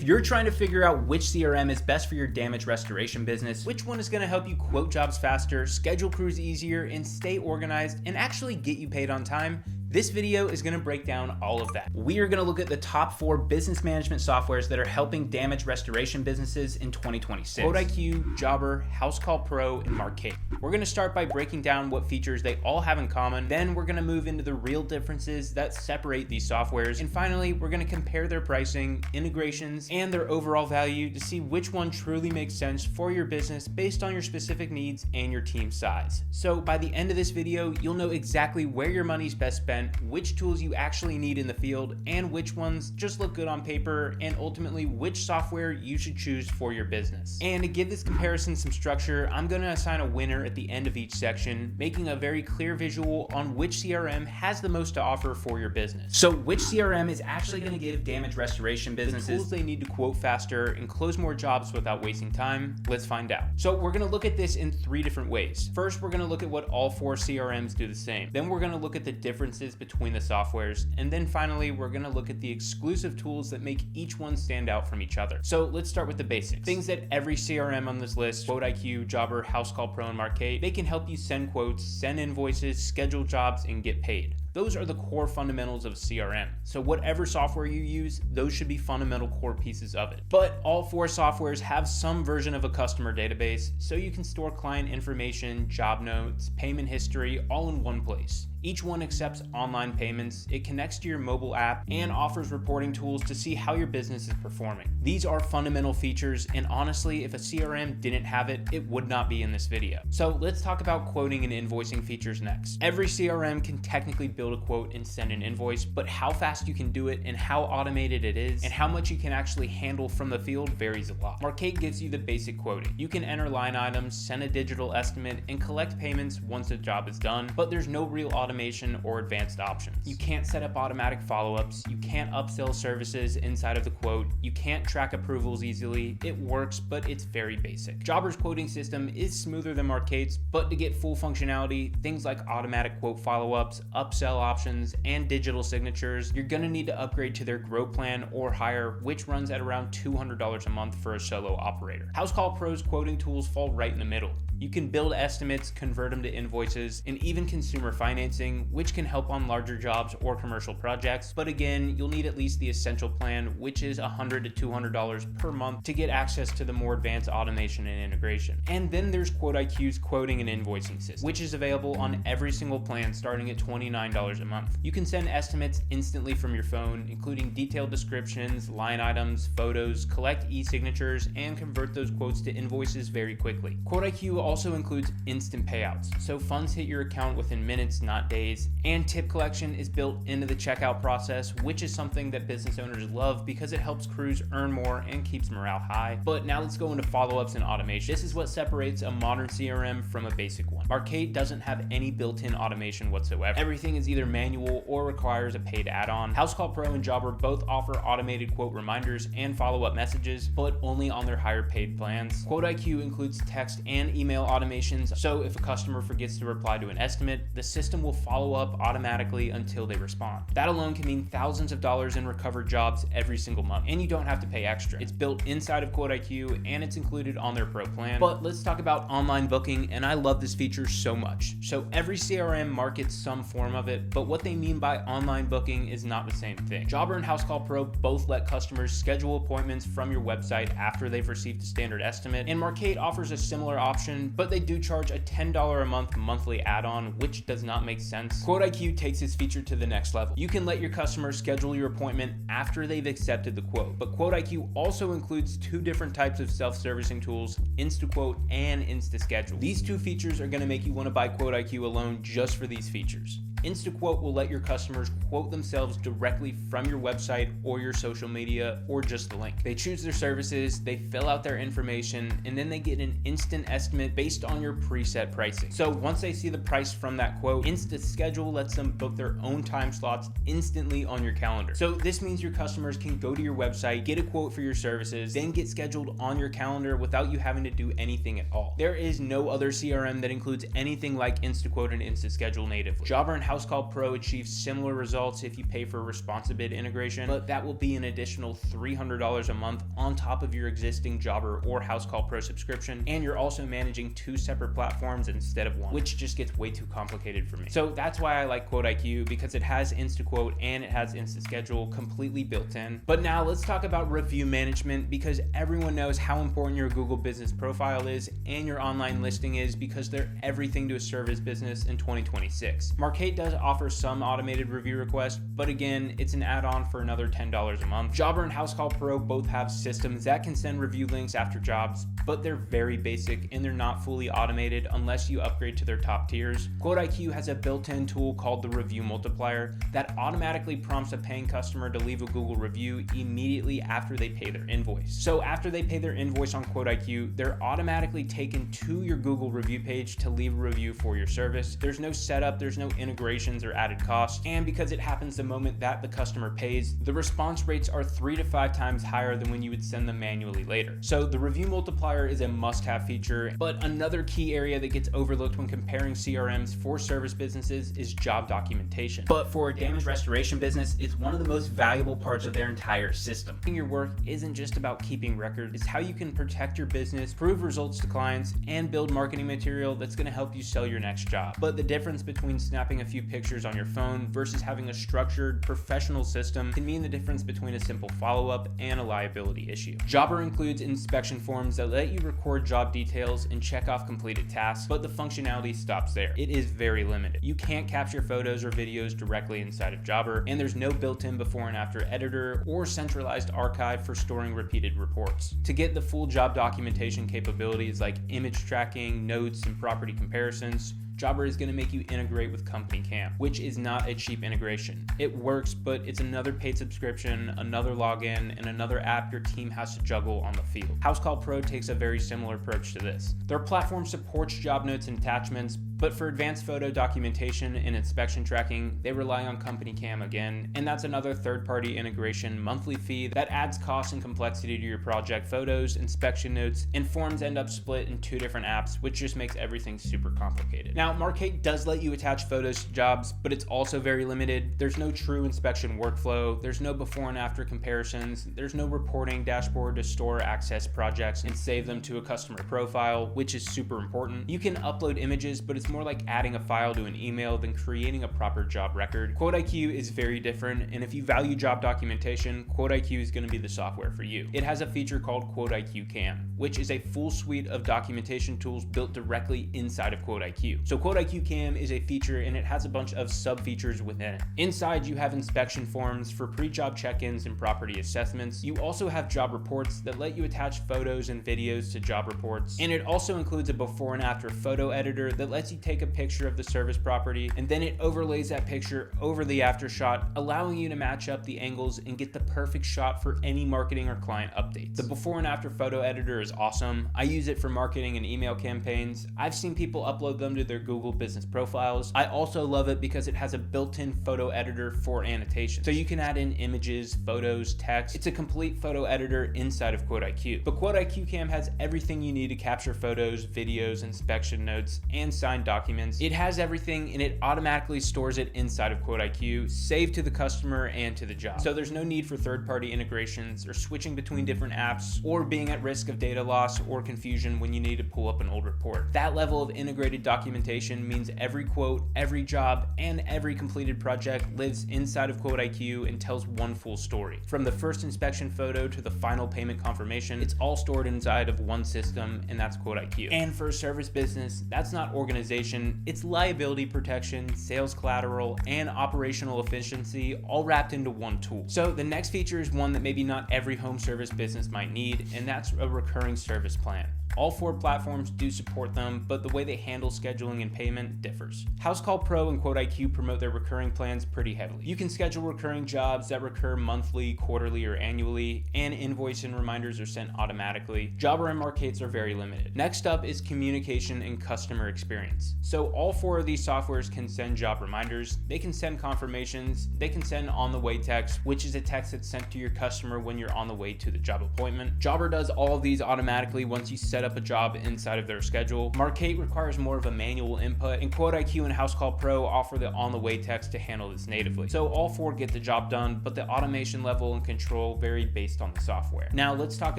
If you're trying to figure out which CRM is best for your damage restoration business, which one is going to help you quote jobs faster, schedule crews easier, and stay organized, and actually get you paid on time, this video is going to break down all of that. We are going to look at the top 4 business management softwares that are helping damage restoration businesses in 2026. QuoteIQ, Jobber, Housecall Pro, and Markate. We're going to start by breaking down what features they all have in common. Then we're going to move into the real differences that separate these softwares. And finally, we're going to compare their pricing, integrations, and their overall value to see which one truly makes sense for your business based on your specific needs and your team size. So by the end of this video, you'll know exactly where your money's best spent, which tools you actually need in the field, and which ones just look good on paper, and ultimately which software you should choose for your business. And to give this comparison some structure, I'm going to assign a winner at the end of each section, making a very clear visual on which CRM has the most to offer for your business. So which CRM is actually going to give damage restoration businesses the tools they need to quote faster and close more jobs without wasting time? Let's find out. So we're going to look at this in 3 different ways. First, we're going to look at what all 4 CRMs do the same. Then we're going to look at the differences between the softwares, and then finally we're going to look at the exclusive tools that make each one stand out from each other. So let's start with the basics. Things that every CRM on this list, QuoteIQ, Jobber, Housecall Pro, and Markate, they can help you send quotes, send invoices, schedule jobs, and get paid. Those are the core fundamentals of CRM. So whatever software you use, those should be fundamental core pieces of it. But all 4 softwares have some version of a customer database, so you can store client information, job notes, payment history, all in one place. Each one accepts online payments, it connects to your mobile app, and offers reporting tools to see how your business is performing. These are fundamental features, and honestly, if a CRM didn't have it, it would not be in this video. So let's talk about quoting and invoicing features next. Every CRM can technically build a quote and send an invoice, but how fast you can do it and how automated it is and how much you can actually handle from the field varies a lot. Markate gives you the basic quoting. You can enter line items, send a digital estimate, and collect payments once a job is done, but there's no real automation or advanced options. You can't set up automatic follow-ups, you can't upsell services inside of the quote, you can't track approvals easily. It works, but it's very basic. Jobber's quoting system is smoother than Markate's, but to get full functionality, things like automatic quote follow-ups, upsell options, and digital signatures, you're gonna need to upgrade to their Grow plan or higher, which runs at around $200 a month for a solo operator. Housecall Pro's quoting tools fall right in the middle. You can build estimates, convert them to invoices, and even consumer financing, which can help on larger jobs or commercial projects. But again, you'll need at least the essential plan, which is $100 to $200 per month to get access to the more advanced automation and integration. And then there's QuoteIQ's quoting and invoicing system, which is available on every single plan starting at $29 a month. You can send estimates instantly from your phone, including detailed descriptions, line items, photos, collect e-signatures, and convert those quotes to invoices very quickly. QuoteIQ also includes instant payouts, so funds hit your account within minutes, not days, and tip collection is built into the checkout process, which is something that business owners love because it helps crews earn more and keeps morale high. But now let's go into follow-ups and automation. This is what separates a modern CRM from a basic one. Markate doesn't have any built-in automation whatsoever. Everything is either manual or requires a paid add-on. Housecall Pro and Jobber both offer automated quote reminders and follow-up messages, but only on their higher paid plans. QuoteIQ includes text and email automations, so if a customer forgets to reply to an estimate, the system will follow up automatically until they respond. That alone can mean thousands of dollars in recovered jobs every single month, and you don't have to pay extra. It's built inside of QuoteIQ, and it's included on their Pro plan. But let's talk about online booking, and I love this feature so much. So every CRM markets some form of it, but what they mean by online booking is not the same thing. Jobber and Housecall Pro both let customers schedule appointments from your website after they've received a standard estimate, and Markate offers a similar option, but they do charge a $10 a month monthly add-on, which does not make sense. QuoteIQ takes this feature to the next level. You can let your customers schedule your appointment after they've accepted the quote, but QuoteIQ also includes 2 different types of self-servicing tools, InstaQuote and InstaSchedule. These 2 features are going to make you want to buy QuoteIQ alone just for these features. InstaQuote will let your customers quote themselves directly from your website or your social media or just the link. They choose their services, they fill out their information, and then they get an instant estimate payment based on your preset pricing. So once they see the price from that quote, InstaSchedule lets them book their own time slots instantly on your calendar. So this means your customers can go to your website, get a quote for your services, then get scheduled on your calendar without you having to do anything at all. There is no other CRM that includes anything like InstaQuote and InstaSchedule natively. Jobber and Housecall Pro achieve similar results if you pay for ResponsiBid integration, but that will be an additional $300 a month on top of your existing Jobber or Housecall Pro subscription, and you're also managing two separate platforms instead of one, which just gets way too complicated for me. So that's why I like QuoteIQ, because it has InstaQuote and it has InstaSchedule completely built in. But now let's talk about review management, because everyone knows how important your Google business profile is and your online listing is, because they're everything to a service business in 2026. Markate does offer some automated review requests, but again, it's an add-on for another $10 a month. Jobber and Housecall Pro both have systems that can send review links after jobs, but they're very basic and they're not fully automated unless you upgrade to their top tiers. QuoteIQ has a built-in tool called the Review Multiplier that automatically prompts a paying customer to leave a Google review immediately after they pay their invoice. So after they pay their invoice on QuoteIQ, they're automatically taken to your Google review page to leave a review for your service. There's no setup, there's no integrations or added costs, and because it happens the moment that the customer pays, the response rates are 3 to 5 times higher than when you would send them manually later. So the Review Multiplier is a must-have feature, but another key area that gets overlooked when comparing CRMs for service businesses is job documentation. But for a damage restoration business, it's one of the most valuable parts of their entire system. Your work isn't just about keeping records, it's how you can protect your business, prove results to clients, and build marketing material that's going to help you sell your next job. But the difference between snapping a few pictures on your phone versus having a structured, professional system can mean the difference between a simple follow-up and a liability issue. Jobber includes inspection forms that let you record job details and check off completed tasks, but the functionality stops there. It is very limited. You can't capture photos or videos directly inside of Jobber, and there's no built-in before and after editor or centralized archive for storing repeated reports. To get the full job documentation capabilities like image tracking, notes, and property comparisons, Jobber is going to make you integrate with Company Cam, which is not a cheap integration. It works, but it's another paid subscription, another login, and another app your team has to juggle on the field. Housecall Pro takes a very similar approach to this. Their platform supports job notes and attachments, but for advanced photo documentation and inspection tracking, they rely on Company Cam again, and that's another third-party integration monthly fee that adds cost and complexity to your project. Photos, inspection notes, and forms end up split in 2 different apps, which just makes everything super complicated. Now, Markate does let you attach photos to jobs, but it's also very limited. There's no true inspection workflow, there's no before and after comparisons, there's no reporting dashboard to store access projects and save them to a customer profile, which is super important. You can upload images, but it's more like adding a file to an email than creating a proper job record. QuoteIQ is very different, and if you value job documentation, QuoteIQ is going to be the software for you. It has a feature called QuoteIQ Cam, which is a full suite of documentation tools built directly inside of QuoteIQ. So QuoteIQ Cam is a feature, and it has a bunch of sub-features within it. Inside, you have inspection forms for pre-job check-ins and property assessments. You also have job reports that let you attach photos and videos to job reports, and it also includes a before and after photo editor that lets you take a picture of the service property, and then it overlays that picture over the after shot, allowing you to match up the angles and get the perfect shot for any marketing or client updates. The before and after photo editor is awesome. I use it for marketing and email campaigns. I've seen people upload them to their Google business profiles. I also love it because it has a built-in photo editor for annotations. So you can add in images, photos, text. It's a complete photo editor inside of QuoteIQ. But QuoteIQ Cam has everything you need to capture photos, videos, inspection notes, and signed documents. It has everything, and it automatically stores it inside of QuoteIQ, saved to the customer and to the job. So there's no need for third-party integrations or switching between different apps or being at risk of data loss or confusion when you need to pull up an old report. That level of integrated documentation means every quote, every job, and every completed project lives inside of QuoteIQ and tells one full story. From the first inspection photo to the final payment confirmation, it's all stored inside of one system, and that's QuoteIQ. And for a service business, that's not organization, it's liability protection, sales collateral, and operational efficiency all wrapped into one tool. So the next feature is one that maybe not every home service business might need, and that's a recurring service plan. All 4 platforms do support them, but the way they handle scheduling scheduling and payment differs. Housecall Pro and QuoteIQ promote their recurring plans pretty heavily. You can schedule recurring jobs that recur monthly, quarterly, or annually, and invoice and reminders are sent automatically. Zapier and Markates are very limited. Next up is communication and customer experience. So all 4 of these softwares can send job reminders, they can send confirmations, they can send on-the-way text, which is a text that's sent to your customer when you're on the way to the job appointment. Zapier does all of these automatically once you set up a job inside of their schedule. Markate requires more of a manual input, and QuoteIQ and Housecall Pro offer the on-the-way text to handle this natively. So all 4 get the job done, but the automation level and control vary based on the software. Now let's talk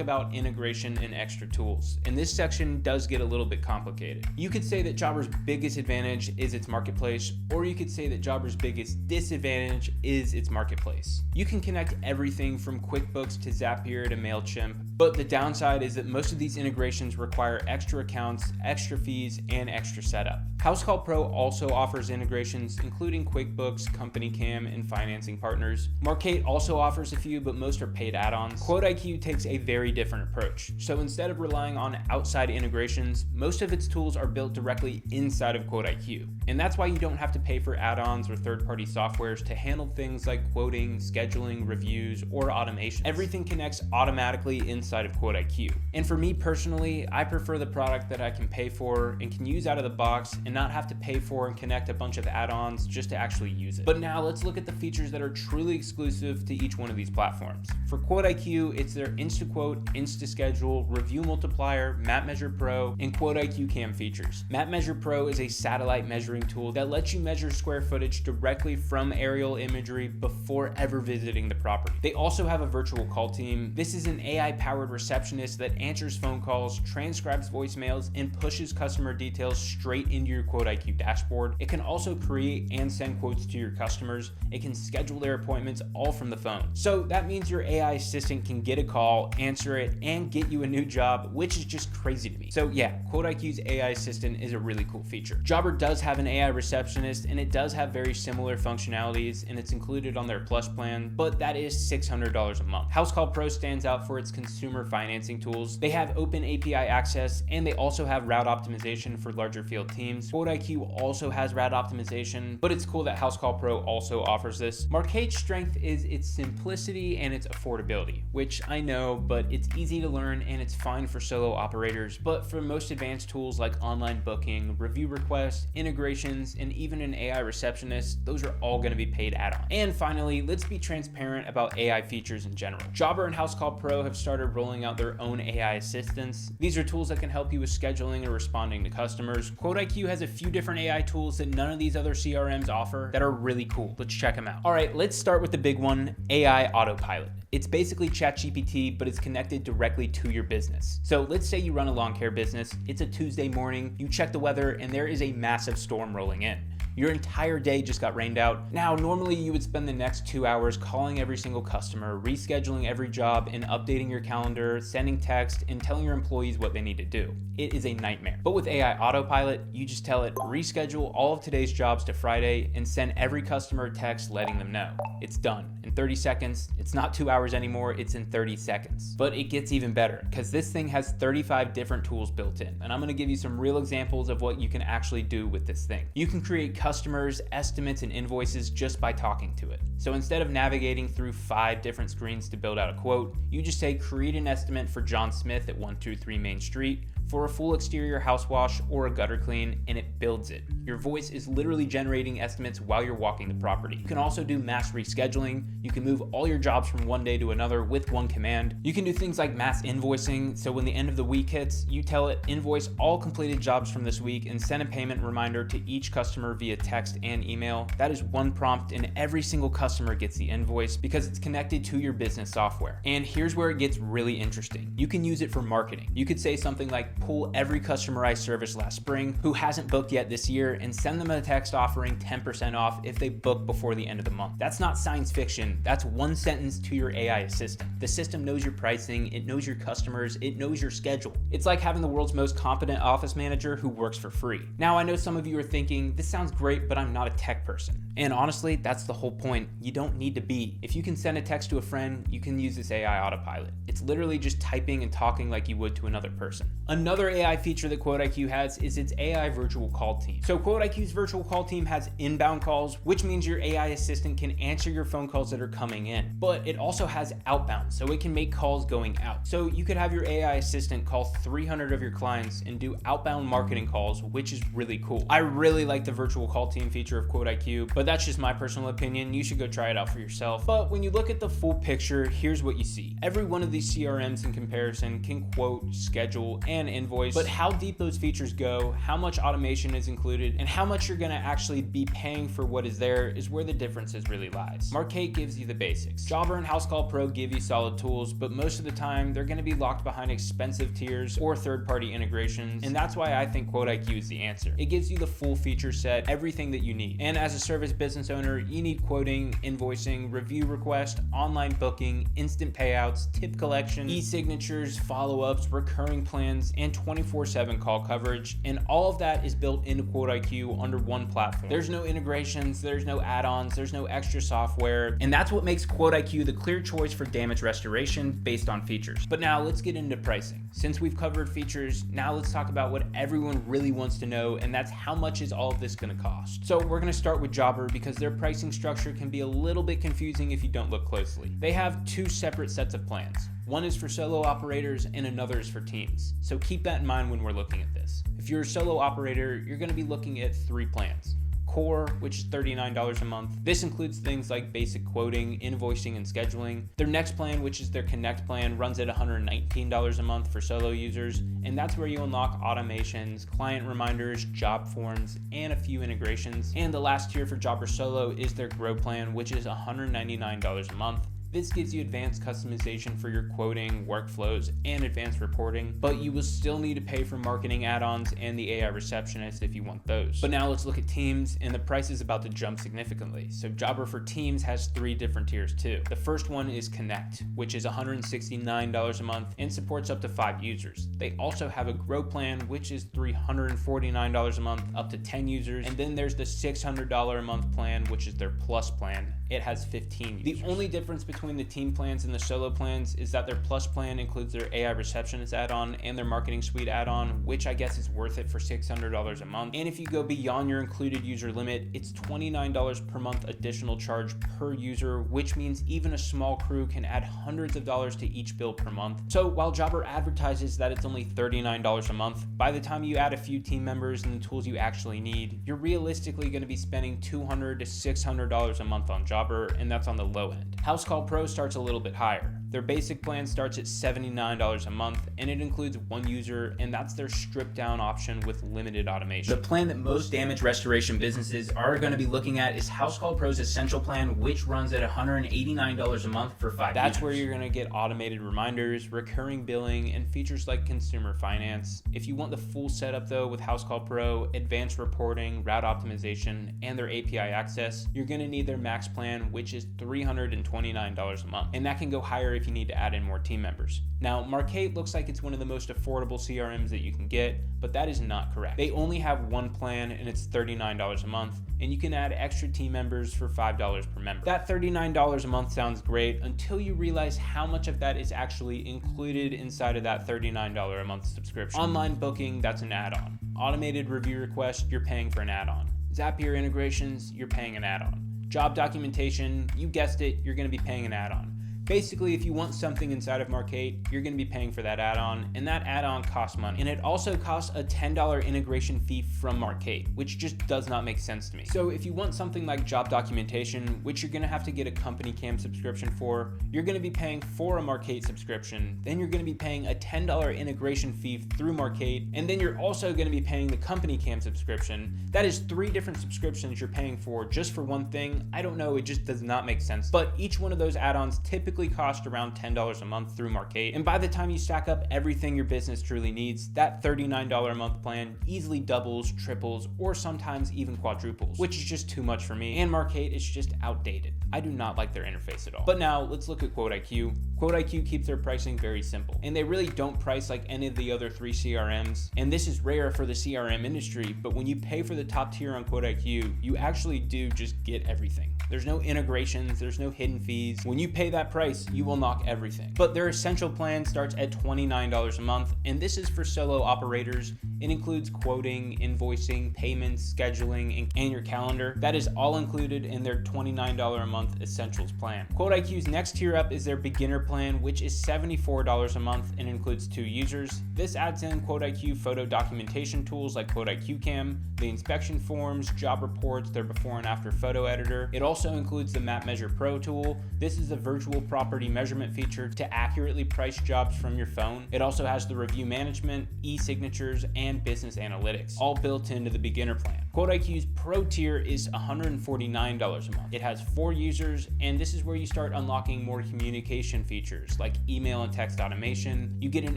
about integration and extra tools. And this section does get a little bit complicated. You could say that Zappier's biggest advantage is its marketplace, or you could say that Zappier's biggest disadvantage is its marketplace. You can connect everything from QuickBooks to Zapier to Mailchimp, but the downside is that most of these integrations require extra accounts, extra fees, and extra setup. Housecall Pro also offers integrations including QuickBooks, Company Cam, and financing partners. Markate also offers a few, but most are paid add-ons. QuoteIQ takes a very different approach. So instead of relying on outside integrations, most of its tools are built directly inside of QuoteIQ. And that's why you don't have to pay for add-ons or third-party softwares to handle things like quoting, scheduling, reviews, or automation. Everything connects automatically inside of QuoteIQ. And for me personally, I prefer the product that I can pay for and can use out of the box and not have to pay for and connect a bunch of add-ons just to actually use it. But now let's look at the features that are truly exclusive to each one of these platforms. For QuoteIQ, it's their InstaQuote, InstaSchedule, Review Multiplier, MapMeasure Pro, and QuoteIQ Cam features. MapMeasure Pro is a satellite measuring tool that lets you measure square footage directly from aerial imagery before ever visiting the property. They also have a virtual call team. This is an AI-powered receptionist that answers phone calls, transcribes voicemails, and pushes customer details straight into your QuoteIQ dashboard. It can also create and send quotes to your customers. It can schedule their appointments all from the phone. So that means your AI assistant can get a call, answer it, and get you a new job, which is just crazy to me. So yeah, QuoteIQ's AI assistant is a really cool feature. Zapier does have an AI receptionist, and it does have very similar functionalities, and it's included on their Plus plan, but that is $600 a month. Housecall Pro stands out for its consumer financing tools. They have open API access, and they also have route optimization for larger field teams. QuoteIQ also has route optimization, but it's cool that Housecall Pro also offers this. Markate's strength is its simplicity and its affordability, which I know, but it's easy to learn and it's fine for solo operators. But for most advanced tools like online booking, review requests, integrations, and even an AI receptionist, those are all going to be paid add-ons. And finally, let's be transparent about AI features in general. Zapier and Housecall Pro have started rolling out their own AI assistants. These are tools that can help you with scheduling or responding to customers. QuoteIQ has a few different AI tools that none of these other CRMs offer that are really cool. Let's check them out. All right, let's start with the big one, AI Autopilot. It's basically ChatGPT, but it's connected directly to your business. So let's say you run a lawn care business, it's a Tuesday morning, you check the weather, and there is a massive storm rolling in. Your entire day just got rained out. Now, normally you would spend the next 2 hours calling every single customer, rescheduling every job, and updating your calendar, sending text, and telling your employees what they need to do. It is a nightmare. But with AI Autopilot, you just tell it, reschedule all of today's jobs to Friday and send every customer a text letting them know. It's done in 30 seconds. It's not 2 hours anymore, it's in 30 seconds. But it gets even better because this thing has 35 different tools built in. And I'm gonna give you some real examples of what you can actually do with this thing. You can create customers, estimates, and invoices just by talking to it. So instead of navigating through 5 different screens to build out a quote, you just say create an estimate for John Smith at 123 Main Street for a full exterior house wash or a gutter clean, and it builds it. Your voice is literally generating estimates while you're walking the property. You can also do mass rescheduling. You can move all your jobs from one day to another with one command. You can do things like mass invoicing, so when the end of the week hits, you tell it invoice all completed jobs from this week and send a payment reminder to each customer via text and email. That is one prompt and every single customer gets the invoice because it's connected to your business software. And here's where it gets really interesting. You can use it for marketing. You could say something like pull every customer I serviced last spring who hasn't booked yet this year and send them a text offering 10% off if they book before the end of the month. That's not science fiction. That's one sentence to your AI assistant. The system knows your pricing, it knows your customers, it knows your schedule. It's like having the world's most competent office manager who works for free. Now, I know some of you are thinking, this sounds great, but I'm not a tech person. And honestly, that's the whole point. You don't need to be. If you can send a text to a friend, you can use this AI Autopilot. It's literally just typing and talking like you would to another person. Another AI feature that QuoteIQ has is its AI virtual call team. So QuoteIQ's virtual call team has inbound calls, which means your AI assistant can answer your phone calls that are coming in, but it also has outbound, so it can make calls going out. So you could have your AI assistant call 300 of your clients and do outbound marketing calls, which is really cool. I really like the virtual call team feature of QuoteIQ, but that's just my personal opinion. You should go try it out for yourself. But when you look at the full picture, here's what you see. Every one of these CRMs in comparison can quote, schedule, and invoice, but how deep those features go, how much automation is included, and how much you're gonna actually be paying for what is there is where the differences really lies. Markate gives you the basics. Jobber and Housecall Pro give you solid tools, but most of the time they're gonna be locked behind expensive tiers or third-party integrations, and that's why I think QuoteIQ is the answer. It gives you the full feature set, everything that you need. And as a service business owner, you need quoting, invoicing, review request, online booking, instant payouts, tip collection, e-signatures, follow-ups, recurring plans, and 24/7 call coverage. And all of that is built into QuoteIQ under one platform. There's no integrations, there's no add-ons, there's no extra software. And that's what makes QuoteIQ the clear choice for damage restoration based on features. But now let's get into pricing. Since we've covered features, now let's talk about what everyone really wants to know, and that's how much is all of this gonna cost. So we're gonna start with Jobber because their pricing structure can be a little bit confusing if you don't look closely. They have two separate sets of plans. One is for solo operators and another is for teams. So keep that in mind when we're looking at this. If you're a solo operator, you're gonna be looking at 3 plans. Core, which is $39 a month. This includes things like basic quoting, invoicing, and scheduling. Their next plan, which is their Connect plan, runs at $119 a month for solo users, and that's where you unlock automations, client reminders, job forms, and a few integrations. And the last tier for Jobber Solo is their Grow plan, which is $199 a month. This gives you advanced customization for your quoting, workflows, and advanced reporting, but you will still need to pay for marketing add-ons and the AI receptionist if you want those. But now let's look at teams, and the price is about to jump significantly. So Jobber for Teams has 3 different tiers too. The first one is Connect, which is $169 a month and supports up to 5 users. They also have a Grow plan, which is $349 a month, up to 10 users. And then there's the $600 a month plan, which is their Plus plan. It has 15 users. The only difference between the team plans and the solo plans is that their Plus plan includes their AI receptionist add-on and their marketing suite add-on, which I guess is worth it for $600 a month. And if you go beyond your included user limit, it's $29 per month additional charge per user, which means even a small crew can add hundreds of dollars to each bill per month. So while Jobber advertises that it's only $39 a month, by the time you add a few team members and the tools you actually need, you're realistically going to be spending $200 to $600 a month on Jobber, and that's on the low end. Housecall Pro starts a little bit higher. Their basic plan starts at $79 a month, and it includes 1 user, and that's their stripped down option with limited automation. The plan that most damage restoration businesses are going to be looking at is Housecall Pro's Essential plan, which runs at $189 a month for 5 That's users. Where you're going to get automated reminders, recurring billing, and features like consumer finance. If you want the full setup though with Housecall Pro, advanced reporting, route optimization, and their API access, you're going to need their Max plan, which is $329 a month, and that can go higher if you need to add in more team members. Now, Markate looks like it's one of the most affordable CRMs that you can get, but that is not correct. They only have 1 plan and it's $39 a month, and you can add extra team members for $5 per member. That $39 a month sounds great until you realize how much of that is actually included inside of that $39 a month subscription. Online booking, that's an add-on. Automated review request, you're paying for an add-on. Zapier integrations, you're paying an add-on. Job documentation, you guessed it, you're going to be paying an add-on. Basically, if you want something inside of Markate, you're going to be paying for that add-on, and that add-on costs money. And it also costs a $10 integration fee from Markate, which just does not make sense to me. So if you want something like job documentation, which you're going to have to get a company cam subscription for, you're going to be paying for a Markate subscription. Then you're going to be paying a $10 integration fee through Markate, and then you're also going to be paying the company cam subscription. That is 3 different subscriptions you're paying for just for one thing. I don't know, it just does not make sense. But each one of those add-ons typically cost around $10 a month through Markate, and by the time you stack up everything your business truly needs, that $39 a month plan easily doubles, triples, or sometimes even quadruples, which is just too much for me, and Markate is just outdated. I do not like their interface at all. But now let's look at QuoteIQ. QuoteIQ keeps their pricing very simple, and they really don't price like any of the other 3 CRMs, and this is rare for the CRM industry, but when you pay for the top tier on QuoteIQ, you actually do just get everything. There's no integrations, there's no hidden fees. When you pay that price, you will knock everything. But their essential plan starts at $29 a month, and this is for solo operators. It includes quoting, invoicing, payments, scheduling, and your calendar. That is all included in their $29 a month Essentials plan. QuoteIQ's next tier up is their beginner plan, which is $74 a month and includes 2 users. This adds in QuoteIQ photo documentation tools like QuoteIQ Cam, the inspection forms, job reports, their before and after photo editor. It also includes the MapMeasure Pro tool. This is a virtual property measurement feature to accurately price jobs from your phone. It also has the review management, e-signatures, and business analytics, all built into the beginner plan. QuoteIQ's Pro tier is $149 a month. It has 4 users, and this is where you start unlocking more communication features like email and text automation. You get an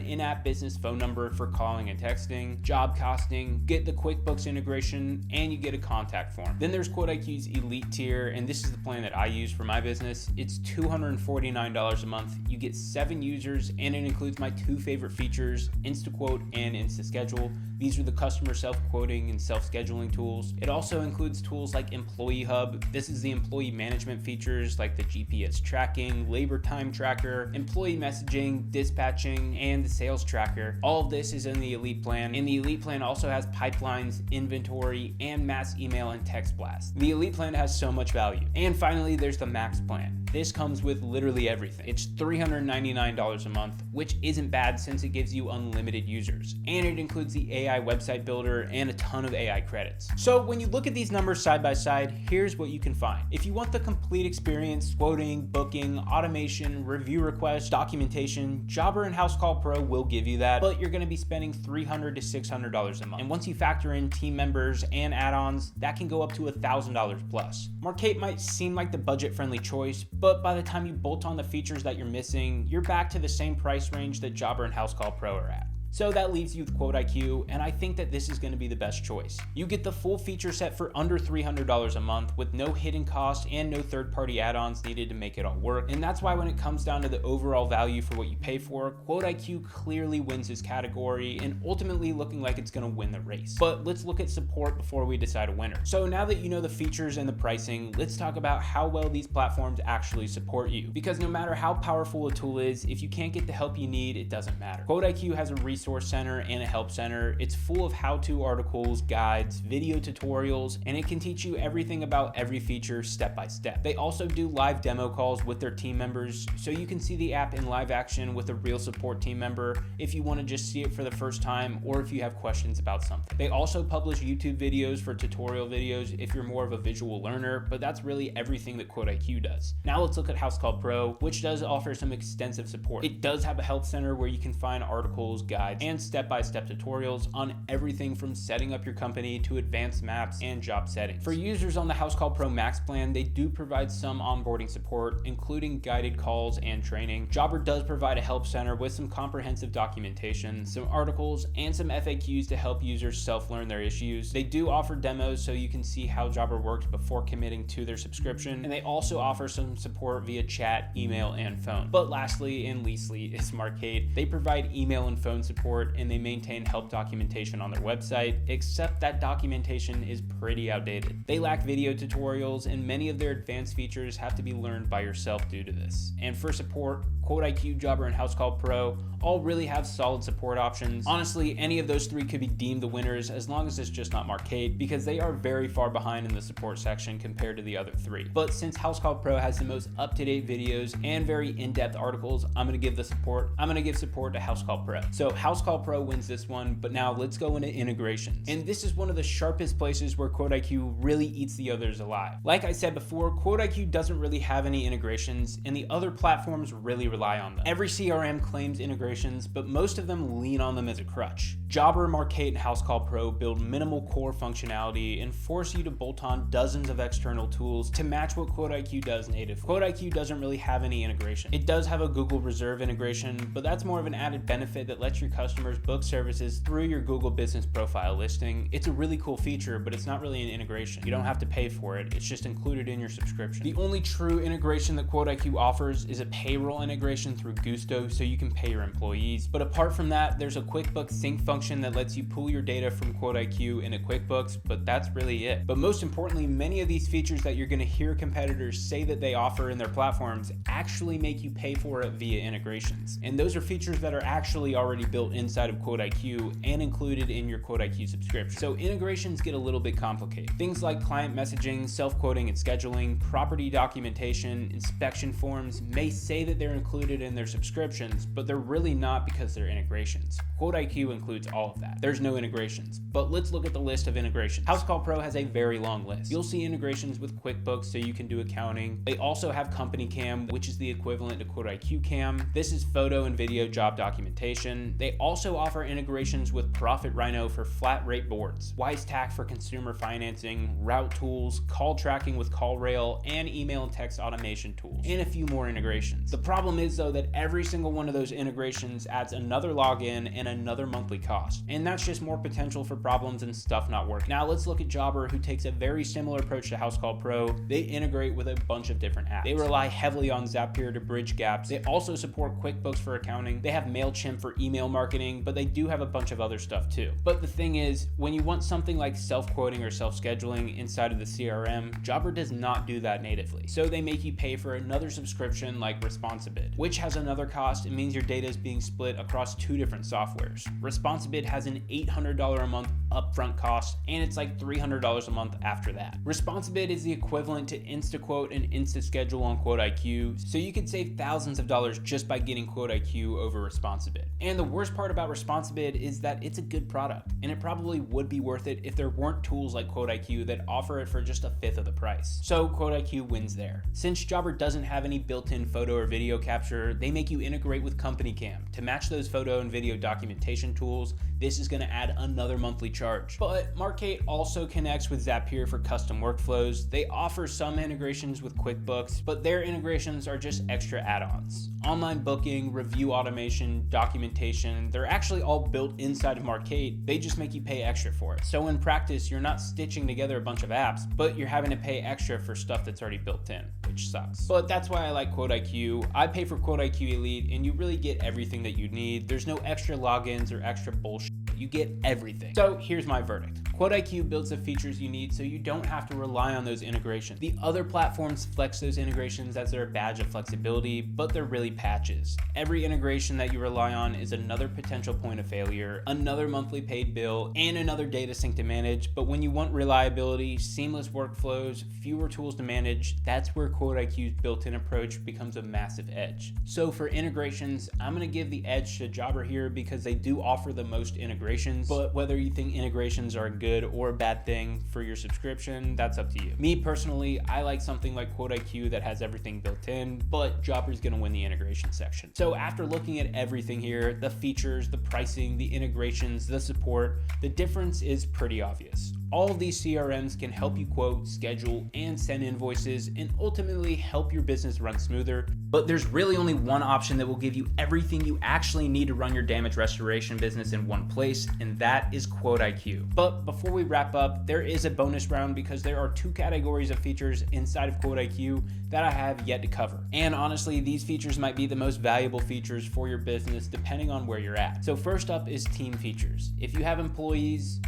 in-app business phone number for calling and texting, job costing, get the QuickBooks integration, and you get a contact form. Then there's QuoteIQ's Elite tier, and this is the plan that I use for my business. It's $249 a month. You get 7 users, and it includes my 2 favorite features, InstaQuote and InstaSchedule. These are the customer self-quoting and self-scheduling tools. It also includes tools like Employee Hub. This is the employee management features like the GPS tracking, labor time tracker, employee messaging, dispatching, and the sales tracker. All of this is in the Elite plan, and the Elite plan also has pipelines, inventory, and mass email and text blasts. The Elite plan has so much value. And finally, there's the Max plan. This comes with literally everything. It's $399 a month, which isn't bad since it gives you unlimited users. And it includes the AI website builder and a ton of AI credits. So when you look at these numbers side by side, here's what you can find. If you want the complete experience, quoting, booking, automation, review requests, documentation, Jobber and Housecall Pro will give you that, but you're gonna be spending $300 to $600 a month. And once you factor in team members and add-ons, that can go up to $1,000 plus. Markate might seem like the budget-friendly choice, but by the time you bolt on the features that you're missing, you're back to the same price range that Jobber and Housecall Pro are at. So that leaves you with QuoteIQ, and I think that this is going to be the best choice. You get the full feature set for under $300 a month with no hidden costs and no third-party add-ons needed to make it all work. And that's why when it comes down to the overall value for what you pay for, QuoteIQ clearly wins this category and ultimately looking like it's going to win the race. But let's look at support before we decide a winner. So now that you know the features and the pricing, let's talk about how well these platforms actually support you. Because no matter how powerful a tool is, if you can't get the help you need, it doesn't matter. QuoteIQ has a resource center and a help center. It's full of how-to articles, guides, video tutorials, and it can teach you everything about every feature step by step. They also do live demo calls with their team members, so you can see the app in live action with a real support team member if you want to just see it for the first time or if you have questions about something. They also publish YouTube videos for tutorial videos if you're more of a visual learner, but that's really everything that QuoteIQ does. Now let's look at Housecall Pro, which does offer some extensive support. It does have a help center where you can find articles, guides, and step-by-step tutorials on everything from setting up your company to advanced maps and job settings. For users on the Housecall Pro Max plan, they do provide some onboarding support, including guided calls and training. Jobber does provide a help center with some comprehensive documentation, some articles, and some FAQs to help users self-learn their issues. They do offer demos so you can see how Jobber works before committing to their subscription, and they also offer some support via chat, email, and phone. But lastly and leastly is Markate. They provide email and phone support, and they maintain help documentation on their website, except that documentation is pretty outdated. They lack video tutorials, and many of their advanced features have to be learned by yourself due to this. And for support, QuoteIQ, Jobber, and Housecall Pro all really have solid support options. Honestly, any of those 3 could be deemed the winners as long as it's just not Markate, because they are very far behind in the support section compared to the other 3. But since Housecall Pro has the most up-to-date videos and very in-depth articles, I'm going to give support to Housecall Pro. So Housecall Pro wins this one, but now let's go into integrations. And this is one of the sharpest places where QuoteIQ really eats the others alive. Like I said before, QuoteIQ doesn't really have any integrations, and the other platforms really rely on them. Every CRM claims integrations, but most of them lean on them as a crutch. Jobber, Markate, and Housecall Pro build minimal core functionality and force you to bolt on dozens of external tools to match what QuoteIQ does native. QuoteIQ doesn't really have any integration. It does have a Google Reserve integration, but that's more of an added benefit that lets your customers book services through your Google Business Profile listing. It's a really cool feature, but it's not really an integration. You don't have to pay for it. It's just included in your subscription. The only true integration that QuoteIQ offers is a payroll integration through Gusto, so you can pay your employees. But apart from that, there's a QuickBooks sync function function that lets you pull your data from QuoteIQ into QuickBooks, but that's really it. But most importantly, many of these features that you're going to hear competitors say that they offer in their platforms actually make you pay for it via integrations. And those are features that are actually already built inside of QuoteIQ and included in your QuoteIQ subscription. So integrations get a little bit complicated. Things like client messaging, self-quoting and scheduling, property documentation, inspection forms may say that they're included in their subscriptions, but they're really not because they're integrations. QuoteIQ includes all of that. There's no integrations, but let's look at the list of integrations. Housecall Pro has a very long list. You'll see integrations with QuickBooks so you can do accounting. They also have Company Cam, which is the equivalent to QuoteIQ Cam. This is photo and video job documentation. They also offer integrations with Profit Rhino for flat rate boards, WiseTac for consumer financing, route tools, call tracking with CallRail, and email and text automation tools, and a few more integrations. The problem is though that every single one of those integrations adds another login and another monthly cost, and that's just more potential for problems and stuff not working. Now let's look at Jobber, who takes a very similar approach to Housecall Pro. They integrate with a bunch of different apps. They rely heavily on Zapier to bridge gaps. They also support QuickBooks for accounting. They have MailChimp for email marketing, but they do have a bunch of other stuff too. But the thing is, when you want something like self-quoting or self-scheduling inside of the CRM, Jobber does not do that natively. So they make you pay for another subscription like Responsibid, which has another cost. It means your data is being split across two different softwares. Responsibid has an $800 a month upfront cost, and it's like $300 a month after that. Responsibid is the equivalent to InstaQuote and InstaSchedule on QuoteIQ, so you could save thousands of dollars just by getting QuoteIQ over Responsibid. And the worst part about Responsibid is that it's a good product, and it probably would be worth it if there weren't tools like QuoteIQ that offer it for just a fifth of the price. So QuoteIQ wins there. Since Jobber doesn't have any built-in photo or video capture, they make you integrate with Company Cam. To match those photo and video documentation tools, this is going to add another monthly charge. But Markate also connects with Zapier for custom workflows. They offer some integrations with QuickBooks, but their integrations are just extra add-ons. Online booking, review automation, documentation, they're actually all built inside of Markate. They just make you pay extra for it. So in practice, you're not stitching together a bunch of apps, but you're having to pay extra for stuff that's already built in, which sucks. But that's why I like QuoteIQ. I pay for QuoteIQ Elite, and you really get everything that you need. There's no extra logins or extra bullshit. You get everything. So here's my verdict. QuoteIQ builds the features you need so you don't have to rely on those integrations. The other platforms flex those integrations as their badge of flexibility, but they're really patches. Every integration that you rely on is another potential point of failure, another monthly paid bill, and another data sync to manage. But when you want reliability, seamless workflows, fewer tools to manage, that's where QuoteIQ's built-in approach becomes a massive edge. So for integrations, I'm gonna give the edge to Jobber here because they do offer the most integrations, but whether you think integrations are a good or a bad thing for your subscription, that's up to you. Me personally, I like something like QuoteIQ that has everything built in, but Jobber's gonna win the integration section. So after looking at everything here, the features, the pricing, the integrations, the support, the difference is pretty obvious. All of these CRMs can help you quote, schedule, and send invoices, and ultimately help your business run smoother. But there's really only one option that will give you everything you actually need to run your damage restoration business in one place, and that is QuoteIQ. But before we wrap up, there is a bonus round because there are two categories of features inside of QuoteIQ that I have yet to cover. And honestly, these features might be the most valuable features for your business depending on where you're at. So first up is team features. If you have employees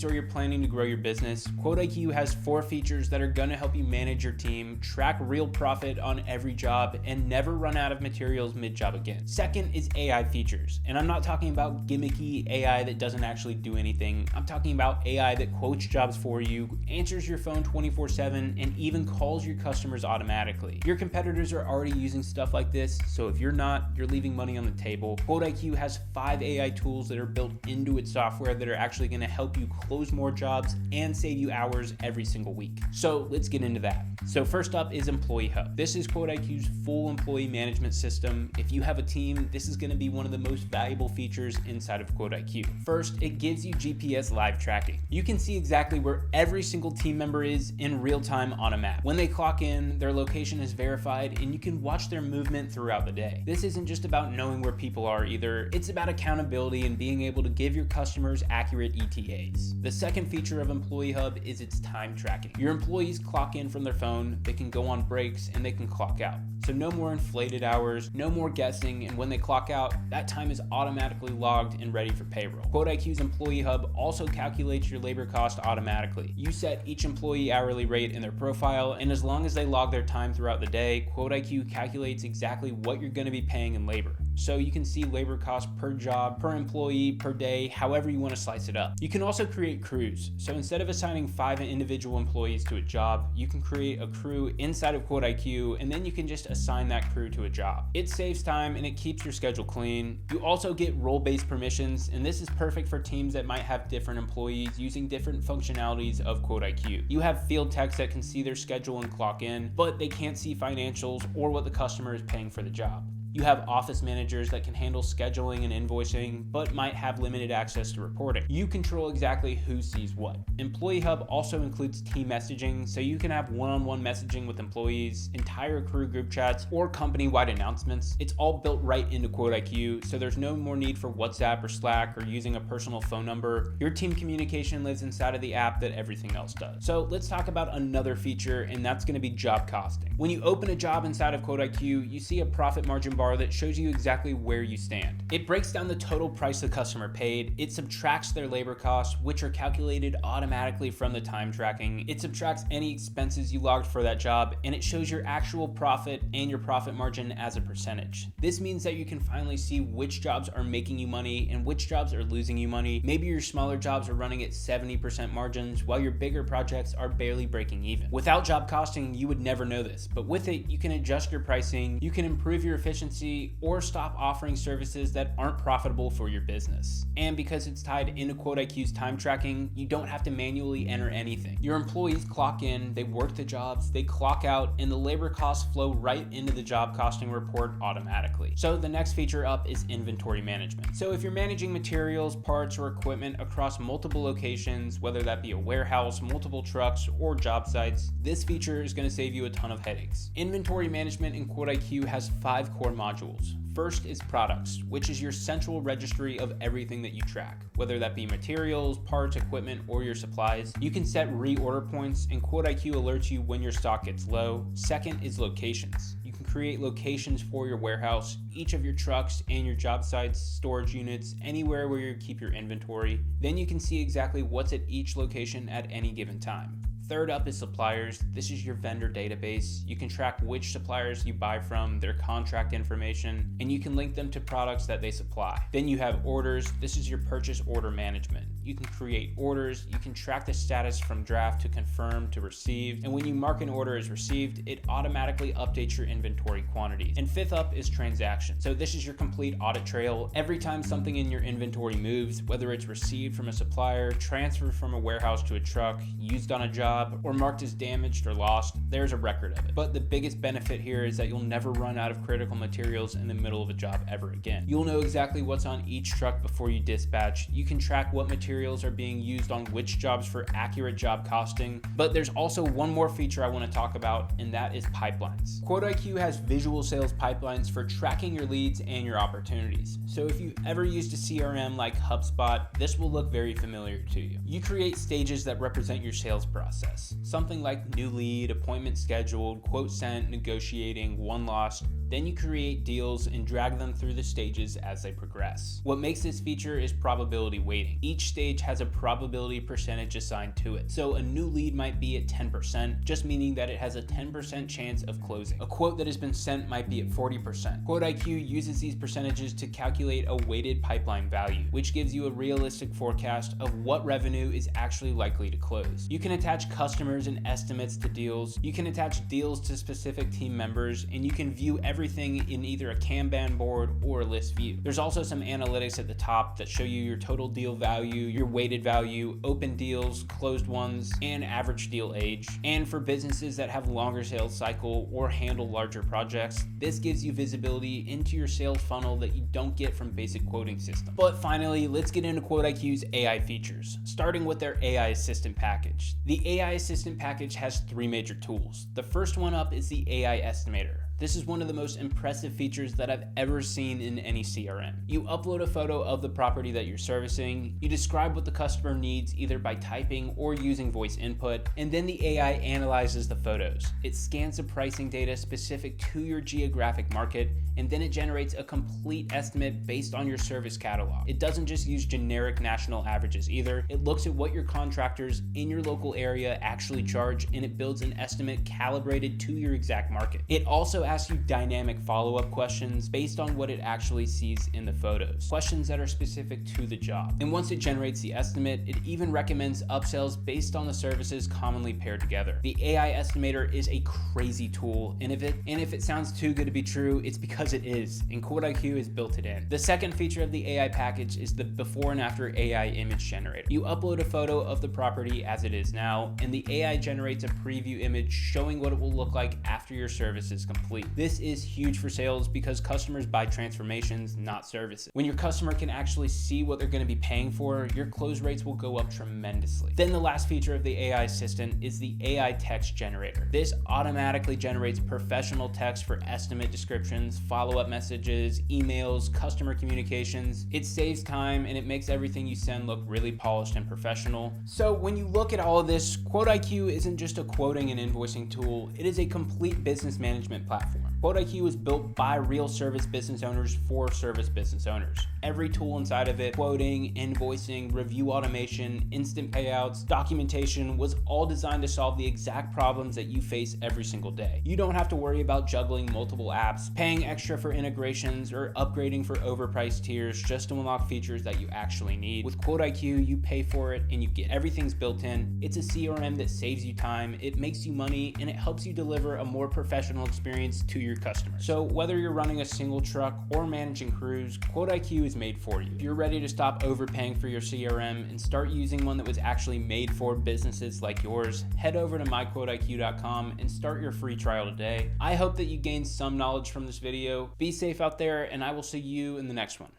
or you're planning to grow your business, QuoteIQ has 4 features that are going to help you manage your team, track real profit on every job, and never run out of materials mid-job again. Second is AI features. And I'm not talking about gimmicky AI that doesn't actually do anything. I'm talking about AI that quotes jobs for you, answers your phone 24/7, and even calls your customers automatically. Your competitors are already using stuff like this, so if you're not, you're leaving money on the table. QuoteIQ has 5 AI tools that are built into its software that are actually going to help you close more jobs and save you hours every single week. So let's get into that. So first up is Employee Hub. This is QuoteIQ's full employee management system. If you have a team, this is going to be one of the most valuable features inside of QuoteIQ. First, it gives you GPS live tracking. You can see exactly where every single team member is in real time on a map. When they clock in, their location is verified and you can watch their movement throughout the day. This isn't isn't just about knowing where people are either, it's about accountability and being able to give your customers accurate ETAs. The second feature of Employee Hub is its time tracking. Your employees clock in from their phone, they can go on breaks, and they can clock out. So no more inflated hours, no more guessing, and when they clock out, that time is automatically logged and ready for payroll. QuoteIQ's Employee Hub also calculates your labor cost automatically. You set each employee hourly rate in their profile, and as long as they log their time throughout the day, QuoteIQ calculates exactly what you're going to be paying in labor. So you can see labor costs per job, per employee, per day, however you want to slice it up. You can also create crews. So instead of assigning 5 individual employees to a job, you can create a crew inside of QuoteIQ, and then you can just assign that crew to a job. It saves time and it keeps your schedule clean. You also get role-based permissions, and this is perfect for teams that might have different employees using different functionalities of QuoteIQ. You have field techs that can see their schedule and clock in, but they can't see financials or what the customer is paying for the job. You have office managers that can handle scheduling and invoicing, but might have limited access to reporting. You control exactly who sees what. Employee Hub also includes team messaging, so you can have one-on-one messaging with employees, entire crew group chats, or company-wide announcements. It's all built right into QuoteIQ, so there's no more need for WhatsApp or Slack or using a personal phone number. Your team communication lives inside of the app that everything else does. So let's talk about another feature, and that's going to be job costing. When you open a job inside of QuoteIQ, you see a profit margin bar that shows you exactly where you stand. It breaks down the total price the customer paid, it subtracts their labor costs, which are calculated automatically from the time tracking, it subtracts any expenses you logged for that job, and it shows your actual profit and your profit margin as a percentage. This means that you can finally see which jobs are making you money and which jobs are losing you money. Maybe your smaller jobs are running at 70% margins, while your bigger projects are barely breaking even. Without job costing, you would never know this, but with it, you can adjust your pricing, you can improve your efficiency, or stop offering services that aren't profitable for your business. And because it's tied into QuoteIQ's time tracking, you don't have to manually enter anything. Your employees clock in, they work the jobs, they clock out, and the labor costs flow right into the job costing report automatically. So the next feature up is inventory management. So if you're managing materials, parts, or equipment across multiple locations, whether that be a warehouse, multiple trucks, or job sites, this feature is going to save you a ton of headaches. Inventory management in QuoteIQ has 5 core modules. First is products, which is your central registry of everything that you track, whether that be materials, parts, equipment, or your supplies. You can set reorder points, and QuoteIQ alerts you when your stock gets low. Second is locations. You can create locations for your warehouse, each of your trucks and your job sites, storage units, anywhere where you keep your inventory. Then you can see exactly what's at each location at any given time. Third up is suppliers. This is your vendor database. You can track which suppliers you buy from, their contract information, and you can link them to products that they supply. Then you have orders. This is your purchase order management. You can create orders, you can track the status from draft to confirm to received, and when you mark an order as received, it automatically updates your inventory quantities. And fifth up is transactions. So this is your complete audit trail. Every time something in your inventory moves, whether it's received from a supplier, transferred from a warehouse to a truck, used on a job, or marked as damaged or lost, there's a record of it. But the biggest benefit here is that you'll never run out of critical materials in the middle of a job ever again. You'll know exactly what's on each truck before you dispatch. You can track what materials are being used on which jobs for accurate job costing. But there's also one more feature I want to talk about, and that is pipelines. QuoteIQ has visual sales pipelines for tracking your leads and your opportunities. So if you've ever used a CRM like HubSpot, this will look very familiar to you. You create stages that represent your sales process. Something like new lead, appointment scheduled, quote sent, negotiating, one lost. Then you create deals and drag them through the stages as they progress. What makes this feature is probability weighting. Each stage has a probability percentage assigned to it. So a new lead might be at 10%, just meaning that it has a 10% chance of closing. A quote that has been sent might be at 40%. QuoteIQ uses these percentages to calculate a weighted pipeline value, which gives you a realistic forecast of what revenue is actually likely to close. You can attach customers and estimates to deals. You can attach deals to specific team members, and you can view everything in either a Kanban board or a list view. There's also some analytics at the top that show you your total deal value, your weighted value, open deals, closed ones, and average deal age. And for businesses that have longer sales cycle or handle larger projects, this gives you visibility into your sales funnel that you don't get from basic quoting systems. But finally, let's get into QuoteIQ's AI features, starting with their AI Assistant package. The AI Assistant package has 3 major tools. The first one up is the AI Estimator. This is one of the most impressive features that I've ever seen in any CRM. You upload a photo of the property that you're servicing, you describe what the customer needs either by typing or using voice input, and then the AI analyzes the photos. It scans the pricing data specific to your geographic market, and then it generates a complete estimate based on your service catalog. It doesn't just use generic national averages either. It looks at what your contractors in your local area actually charge, and it builds an estimate calibrated to your exact market. It also asks you dynamic follow-up questions based on what it actually sees in the photos, questions that are specific to the job. And once it generates the estimate, it even recommends upsells based on the services commonly paired together. The AI estimator is a crazy tool, and if it sounds too good to be true, it's because it is, and QuoteIQ has built it in. The second feature of the AI package is the before and after AI image generator. You upload a photo of the property as it is now, and the AI generates a preview image showing what it will look like after your service is complete. This is huge for sales because customers buy transformations, not services. When your customer can actually see what they're going to be paying for, your close rates will go up tremendously. Then the last feature of the AI assistant is the AI text generator. This automatically generates professional text for estimate descriptions, follow-up messages, emails, customer communications. It saves time and it makes everything you send look really polished and professional. So when you look at all of this, QuoteIQ isn't just a quoting and invoicing tool, it is a complete business management platform. QuoteIQ was built by real service business owners for service business owners. Every tool inside of it, quoting, invoicing, review automation, instant payouts, documentation, was all designed to solve the exact problems that you face every single day. You don't have to worry about juggling multiple apps, paying extra for integrations, or upgrading for overpriced tiers just to unlock features that you actually need. With QuoteIQ, you pay for it and you get everything's built in. It's a CRM that saves you time, it makes you money, and it helps you deliver a more professional experience to your customers. So whether you're running a single truck or managing crews, QuoteIQ is made for you. If you're ready to stop overpaying for your CRM and start using one that was actually made for businesses like yours, head over to myquoteiq.com and start your free trial today. I hope that you gained some knowledge from this video. Be safe out there, and I will see you in the next one.